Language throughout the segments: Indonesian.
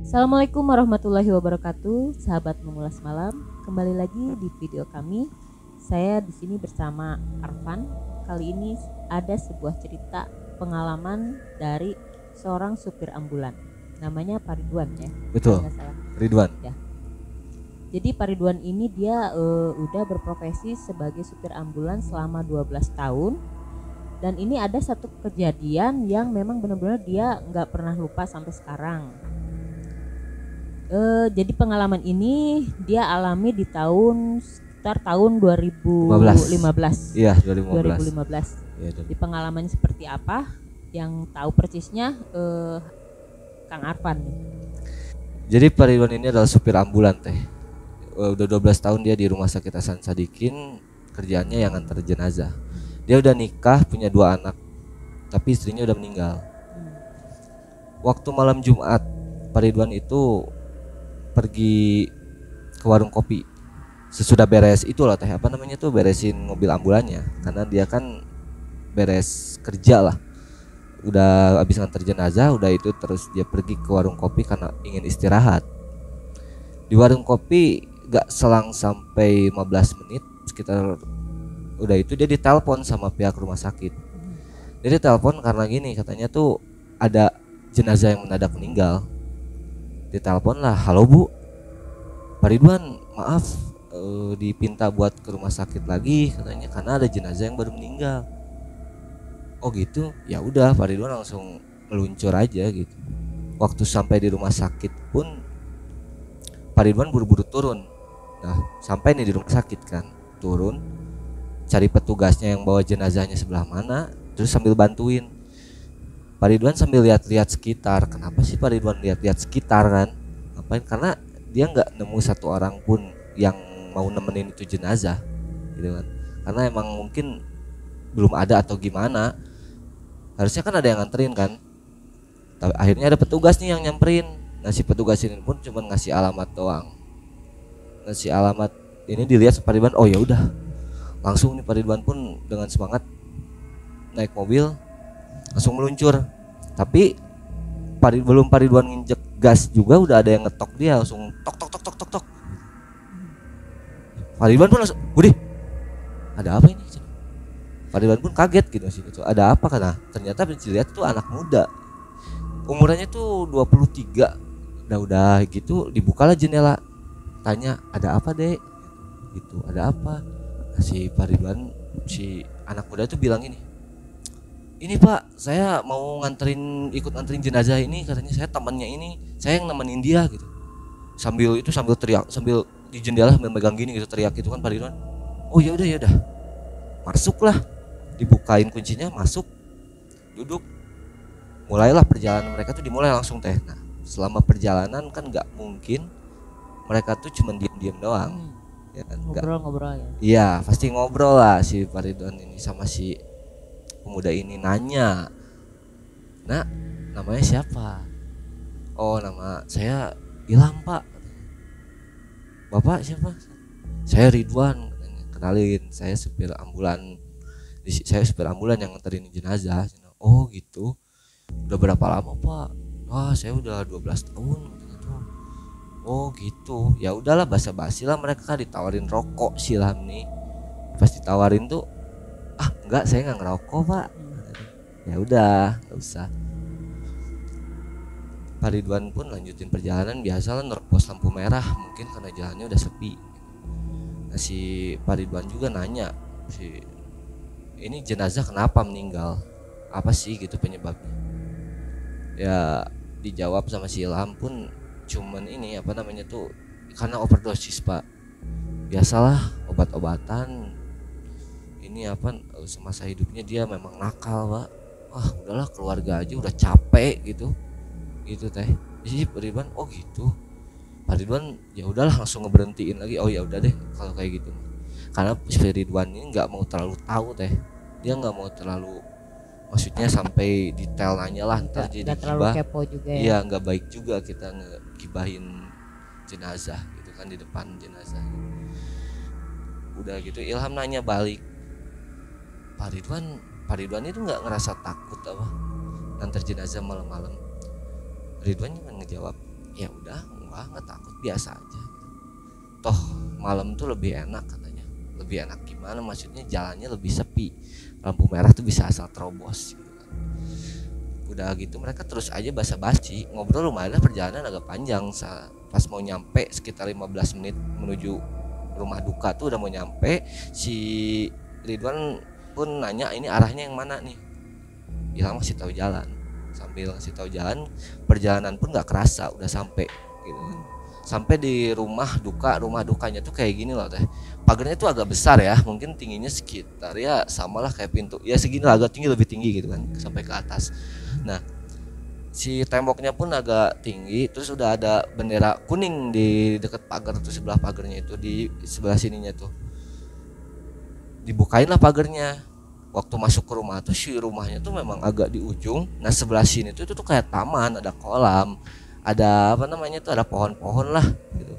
Assalamualaikum warahmatullahi wabarakatuh, sahabat mengulas malam. Kembali lagi di video kami. Saya di sini bersama Arfan. Kali ini ada sebuah cerita pengalaman dari seorang supir ambulan. Namanya Pak Ridwan ya. Betul. Nggak salah. Ridwan. Ya. Jadi Pak Ridwan ini dia udah berprofesi sebagai supir ambulan selama 12 tahun. Dan ini ada satu kejadian yang memang benar-benar dia nggak pernah lupa sampai sekarang. Jadi pengalaman ini dia alami di sekitar tahun 2015. Iya, 2015. 2015. Iya, Di pengalamannya seperti apa? Yang tahu persisnya Kang Arfan. Jadi Pak Ridwan ini adalah supir ambulan teh. Udah 12 tahun dia di Rumah Sakit Hasan Sadikin, kerjaannya yang antar jenazah. Dia udah nikah, punya 2 anak, tapi istrinya udah meninggal. Waktu malam Jumat, Pak Ridwan itu pergi ke warung kopi. Sesudah beres itulah teh, apa namanya tuh, beresin mobil ambulannya, karena dia kan beres kerja lah. Udah habis nganter jenazah, udah itu terus dia pergi ke warung kopi karena ingin istirahat. Di warung kopi gak selang sampai 15 menit sekitar, udah itu dia ditelepon sama pihak rumah sakit. Dia ditelepon karena gini, katanya tuh ada jenazah yang mendadak meninggal. Ditelepon lah, halo bu, Pak Ridwan maaf, dipinta buat ke rumah sakit lagi katanya karena ada jenazah yang baru meninggal. Oh gitu, ya udah Pak Ridwan langsung meluncur aja gitu. Waktu sampai di rumah sakit pun Pak Ridwan buru-buru turun. Nah sampai nih di rumah sakit kan, turun cari petugasnya yang bawa jenazahnya sebelah mana, terus sambil bantuin. Pak Ridwan sambil lihat-lihat sekitar. Kenapa sih Pak Ridwan lihat-lihat sekitar kan? Ngapain? Karena dia nggak nemu satu orang pun yang mau nemenin itu jenazah, gitu kan? Karena emang mungkin belum ada atau gimana. Harusnya kan ada yang nganterin kan. Tapi akhirnya ada petugas nih yang nyamperin. Nah si petugas ini pun cuma ngasih alamat doang. Ngasih alamat ini, dilihat Pak Ridwan, oh ya udah. Langsung nih Pak Ridwan pun dengan semangat naik mobil langsung meluncur. Tapi belum Pak Ridwan nginjek gas juga udah ada yang ngetok dia, langsung tok tok tok tok tok tok. Pak Ridwan pun langsung, "Budi, ada apa ini?" Pak Ridwan pun kaget gitu sih, gitu. Ada apa, karena ternyata dilihat tuh anak muda. Umurannya tuh 23. Udah gitu dibukalah jendela. Tanya, "Ada apa, Dek?" Gitu, "Ada apa?" Nah, si Pak Ridwan, si anak muda tuh bilang ini Pak, saya mau ikut nganterin jenazah ini, katanya saya temannya ini, saya yang nemenin dia gitu. Sambil teriak, sambil di jendela sambil megang gini gitu, teriak itu kan Pak Ridwan. Oh ya udah, masuklah, dibukain kuncinya, masuk, duduk, mulailah perjalanan mereka tuh dimulai langsung teh. Nah selama perjalanan kan nggak mungkin mereka tuh cuma diem doang, ya kan? Ngobrol-ngobrol ya. Iya pasti ngobrol lah si Pak Ridwan ini sama si pemuda ini. Nanya, "Nah, namanya siapa?" "Oh, nama saya Ilham Pak." "Bapak siapa?" "Saya Ridwan." "Kenalin, saya supir ambulan. Saya supir ambulan yang nganterin jenazah." "Oh gitu. Udah berapa lama Pak?" "Wah, saya udah 12 tahun." "Oh gitu." Ya udahlah, basa-basi lah mereka, ditawarin rokok si Ilham nih. Pas ditawarin tuh, "Ah enggak, saya nggak ngerokok Pak." Ya udah, nggak usah. Pak Ridwan pun lanjutin perjalanan biasa lah, nerobos lampu merah, mungkin karena jalannya udah sepi. Nah si Pak Ridwan juga nanya, ini jenazah kenapa meninggal, apa sih gitu penyebabnya. Ya dijawab sama si Ilham pun cuman ini, apa namanya tuh, karena overdosis Pak. Biasalah obat-obatan, ini apa, semasa hidupnya dia memang nakal Pak. Wah udahlah, keluarga aja udah capek gitu teh. Jadi Pak Ridwan, oh gitu. Pak Ridwan ya udahlah langsung ngeberhentiin lagi. Oh ya udah deh kalau kayak gitu. Karena Pak Ridwan ini nggak mau terlalu tahu teh. Dia nggak mau terlalu, maksudnya sampai detail nanya lah, ntar jadi terlalu gibah. kepo juga ya. Iya nggak baik juga kita ngegibahin jenazah gitu kan di depan jenazah. Udah gitu Ilham nanya balik, Pak Ridwan itu nggak ngerasa takut apa nganter jenazah malam-malam. Ridwan cuma ngejawab, ya udah nggak takut, biasa aja. Toh malam tuh lebih enak katanya. Lebih enak gimana, maksudnya jalannya lebih sepi, lampu merah tuh bisa asal terobos gitu kan. Udah gitu mereka terus aja basa-basi ngobrol, lumayan perjalanan agak panjang. Pas mau nyampe sekitar 15 menit menuju rumah duka tuh udah mau nyampe, si Ridwan pun nanya ini arahnya yang mana nih. Ilham masih tahu jalan, sambil ngasih tahu jalan, perjalanan pun nggak kerasa udah sampai gitu. Sampai di rumah dukanya tuh kayak gini loh teh, pagarnya tuh agak besar ya, mungkin tingginya sekitar ya samalah kayak pintu ya segini lah, agak tinggi, lebih tinggi gitu kan sampai ke atas. Nah si temboknya pun agak tinggi, terus udah ada bendera kuning di dekat pagar tuh, sebelah pagarnya itu di sebelah sininya tuh dibukain lah pagarnya. Waktu masuk ke rumah tuh si rumahnya tuh memang agak di ujung. Nah sebelah sini tuh itu tuh kayak taman, ada kolam, ada apa namanya tuh, ada pohon-pohon lah gitu,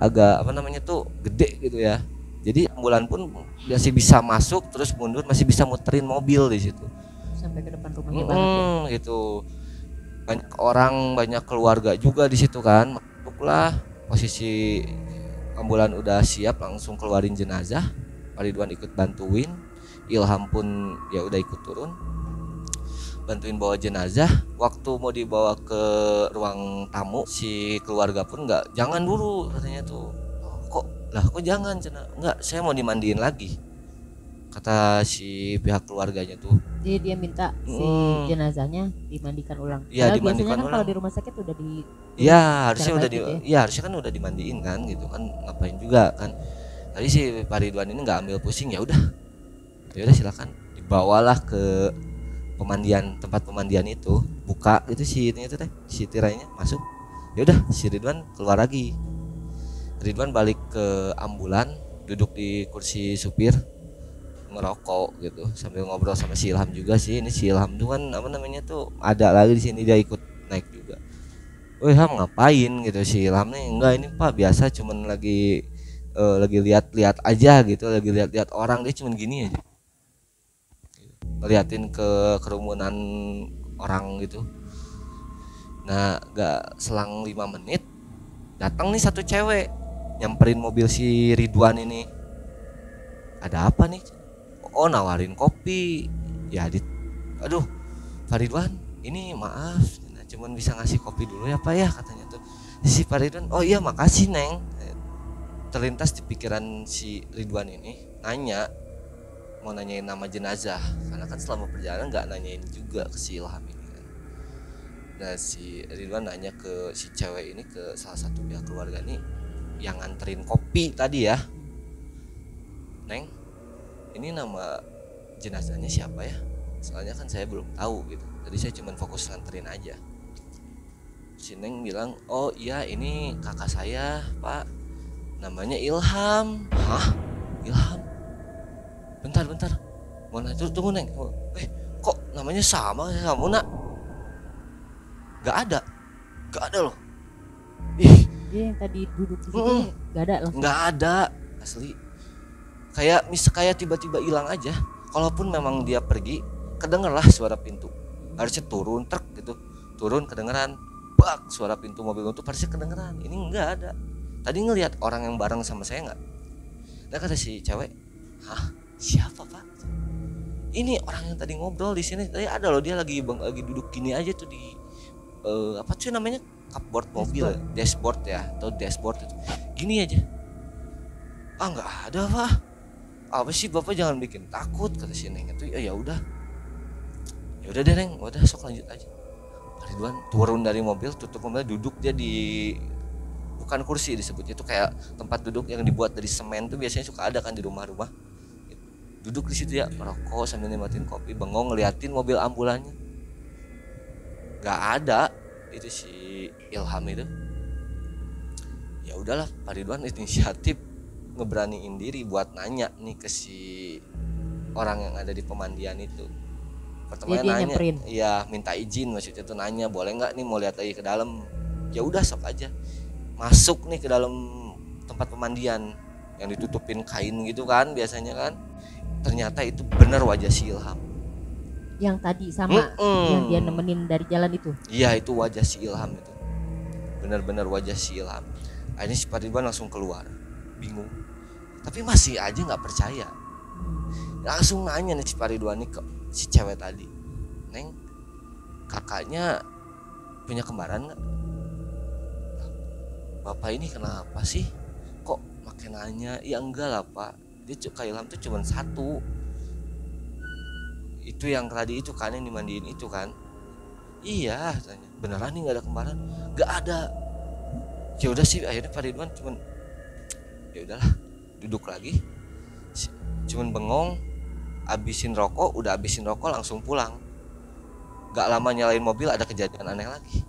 agak apa namanya tuh gede gitu ya. Jadi ambulan pun masih bisa masuk, terus mundur masih bisa muterin mobil di situ sampai ke depan rumahnya banget ya. gitu. Banyak orang, banyak keluarga juga di situ kan. Masuklah, posisi ambulan udah siap, langsung keluarin jenazah. Pak Ridwan ikut bantuin, Ilham pun ya udah ikut turun bantuin bawa jenazah. Waktu mau dibawa ke ruang tamu, si keluarga pun nggak, jangan dulu katanya tuh. Kok jangan, enggak, saya mau dimandiin lagi kata si pihak keluarganya tuh. Jadi dia minta si jenazahnya dimandikan ulang. Iya, dimandikan kan ulang. Kalau di rumah sakit udah di harusnya udah gitu harusnya kan udah dimandiin kan gitu kan, ngapain juga kan. Tadi si Pak Ridwan ini nggak ambil pusing, ya udah silakan dibawalah ke tempat pemandian itu, buka gitu si itu teh, si tirainya masuk. Ya udah si Ridwan keluar lagi. Ridwan balik ke ambulan, duduk di kursi supir ngerokok gitu sambil ngobrol sama si Ilham juga sih. Ini si Ilham tuh kan apa namanya tuh ada lagi di sini, dia ikut naik juga. Ilham ngapain gitu, si Ilham nih enggak, ini Pak biasa cuman lagi lihat-lihat aja gitu, lagi lihat-lihat orang, dia cuman gini aja ngeliatin ke kerumunan orang gitu. Nah gak selang 5 menit datang nih satu cewek nyamperin mobil si Ridwan ini. Ada apa nih? Oh nawarin kopi ya. Aduh Pak Ridwan, ini maaf cuman bisa ngasih kopi dulu ya Pak ya katanya tuh. Si Pak Ridwan, oh iya makasih Neng. Terlintas di pikiran si Ridwan ini mau nanyain nama jenazah, karena kan selama perjalanan nggak nanyain juga ke si Ilham ini kan. Nah si Ridwan nanya ke si cewek ini, ke salah satu pihak keluarga nih yang nganterin kopi tadi ya, Neng ini nama jenazahnya siapa ya, soalnya kan saya belum tahu gitu, jadi saya cuma fokus nganterin aja. Si Neng bilang, oh iya ini kakak saya Pak, namanya Ilham. Hah? Ilham? Bentar mana itu, tunggu Neng. Kok namanya sama kamu nak? Gak ada loh. Dia yang tadi duduk di situ gak ada langsung. Gak ada asli, kayak tiba-tiba hilang aja. Kalaupun memang dia pergi, kedengerlah suara pintu, harusnya turun truk gitu, turun kedengeran bak, suara pintu mobil itu harusnya kedengeran. Ini nggak ada. Tadi ngelihat orang yang bareng sama saya nggak. Nah kata si cewek, hah siapa Pak? Ini orang yang tadi ngobrol di sini tadi ada loh, dia lagi duduk gini aja tuh di apa sih namanya, cupboard mobil, dashboard ya, atau dashboard itu gini aja. Nggak ada Pak. Apa sih Bapak, jangan bikin takut kata si Neng itu. Ya udah deh Neng, udah sok lanjut aja. Pak Ridwan turun dari mobil, tutup mobil, duduk dia di, bukan kursi disebutnya itu, kayak tempat duduk yang dibuat dari semen tuh biasanya suka ada kan di rumah-rumah. Duduk di situ ya, merokok sambil nikmatin kopi, bengong ngeliatin mobil ambulannya. Gak ada itu si Ilham itu. Ya udahlah Pak Ridwan inisiatif ngeberaniin diri buat nanya nih ke si orang yang ada di pemandian itu. Pertamanya nanya, iya minta izin, maksudnya tuh nanya boleh nggak nih mau lihat lagi ke dalam. Ya udah sok aja. Masuk nih ke dalam tempat pemandian yang ditutupin kain gitu kan biasanya kan. Ternyata itu benar wajah si Ilham. Yang tadi sama yang dia nemenin dari jalan itu. Iya itu wajah si Ilham itu. benar-benar wajah si Ilham. Akhirnya si Pak Ridwan langsung keluar, bingung, tapi masih aja nggak percaya. Langsung nanya nih si Pak Ridwan nih ke si cewek tadi, Neng, kakaknya punya kembaran nggak? Bapak ini kenapa sih kok makin nanya? Ya enggak lah Pak, dia Kak Ilham tuh cuma satu, itu yang tadi itu kan yang dimandiin itu kan. Iya, tanya, beneran nih nggak ada kembaran? Nggak ada. Ya udah sih, akhirnya Pak Ridwan cuman ya udahlah, duduk lagi, cuman bengong, abisin rokok, udah abisin rokok langsung pulang. Gak lama nyalain mobil, ada kejadian aneh lagi.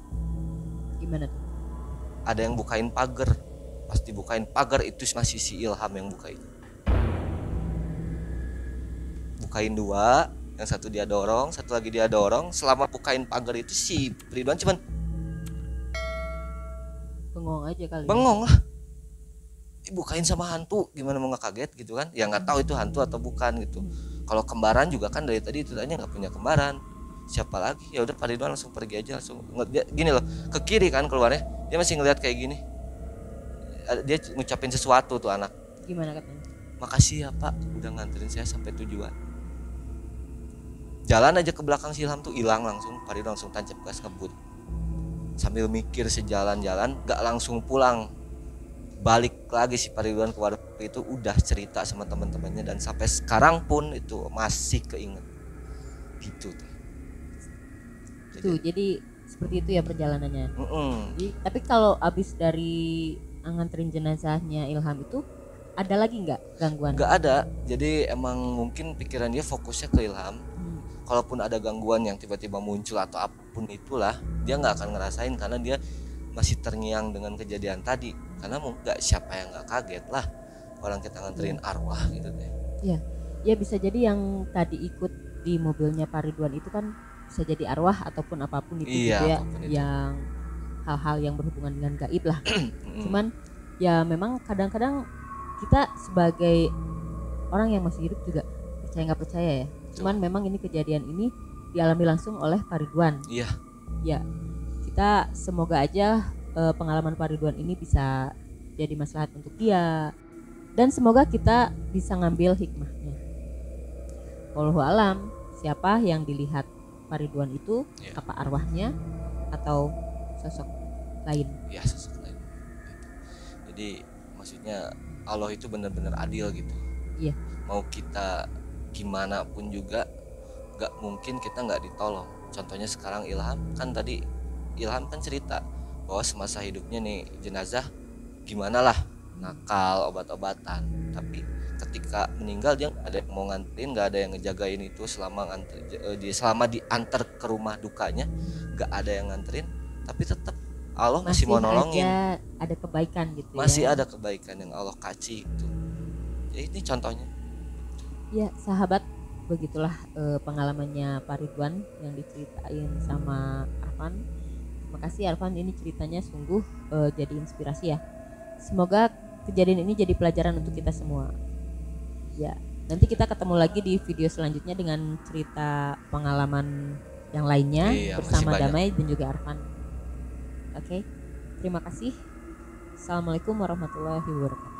Gimana tuh? Ada yang bukain pagar, pas dibukain pagar itu masih si Ilham yang bukain. Bukain dua, yang satu dia dorong, satu lagi dia dorong. Selama bukain pagar itu si Ridwan cuman Bengong aja kali. bengong lah, bukain sama hantu, gimana mau nggak kaget gitu kan? Ya nggak tahu itu hantu atau bukan gitu. Kalau kembaran juga kan dari tadi itu tanya nggak punya kembaran, siapa lagi? Ya udah Pak Ridwan langsung pergi aja, langsung dia gini loh, ke kiri kan keluarnya, dia masih ngeliat kayak gini. Dia ngucapin sesuatu tuh anak. Gimana katanya? Makasih ya Pak, udah nganterin saya sampai tujuan. Jalan aja ke belakang si Ilham tuh hilang langsung. Pak Ridwan langsung tancap gas ngebut. Sambil mikir sejalan-jalan, gak langsung pulang. Balik lagi si Pak Ridwan ke warung itu, udah cerita sama teman-temannya, dan sampai sekarang pun itu masih keinget. Gitu tuh. Jadi seperti itu ya perjalanannya. Jadi, tapi kalau abis dari nganterin jenazahnya Ilham itu ada lagi nggak gangguan? Nggak ada. Jadi emang mungkin pikiran dia fokusnya ke Ilham. Kalaupun ada gangguan yang tiba-tiba muncul atau apapun itulah, dia nggak akan ngerasain karena dia masih terngiang dengan kejadian tadi. Karena nggak, siapa yang nggak kaget lah orang kita nganterin arwah gitu deh. Iya, ya bisa jadi yang tadi ikut di mobilnya Pak Ridwan itu kan bisa jadi arwah ataupun apapun itu Iya, gitu ya, apapun itu. yang hal-hal yang berhubungan dengan gaib lah. Cuman ya memang kadang-kadang kita sebagai orang yang masih hidup juga percaya nggak percaya ya. Cuman memang ini kejadian ini dialami langsung oleh Pak Ridwan. Iya. Ya, kita semoga aja pengalaman Pak Ridwan ini bisa jadi maslahat untuk dia, dan semoga kita bisa ngambil hikmahnya. Wallahu alam, siapa yang dilihat Pak Ridwan itu, apa arwahnya atau sosok lain? Ya, sosok lain. Jadi maksudnya Allah itu benar-benar adil gitu. Iya. Mau kita gimana pun juga gak mungkin kita gak ditolong. Contohnya sekarang Ilham kan, tadi Ilham kan cerita bahwa semasa hidupnya nih jenazah gimana lah, nakal, obat-obatan, tapi ketika meninggal dia gak ada yang mau nganterin, gak ada yang ngejagain itu selama diantar ke rumah dukanya, gak ada yang nganterin, tapi tetap Allah masih mau nolongin. Ada kebaikan gitu. Masih ada kebaikan yang Allah kasih itu. Jadi ini contohnya. Ya sahabat, begitulah pengalamannya Pak Ridwan yang diceritain sama Arfan. Terima kasih Arfan, ini ceritanya sungguh jadi inspirasi ya. Semoga kejadian ini jadi pelajaran untuk kita semua. Ya, nanti kita ketemu lagi di video selanjutnya dengan cerita pengalaman yang lainnya bersama Damai dan juga Arfan. Oke, terima kasih. Assalamualaikum warahmatullahi wabarakatuh.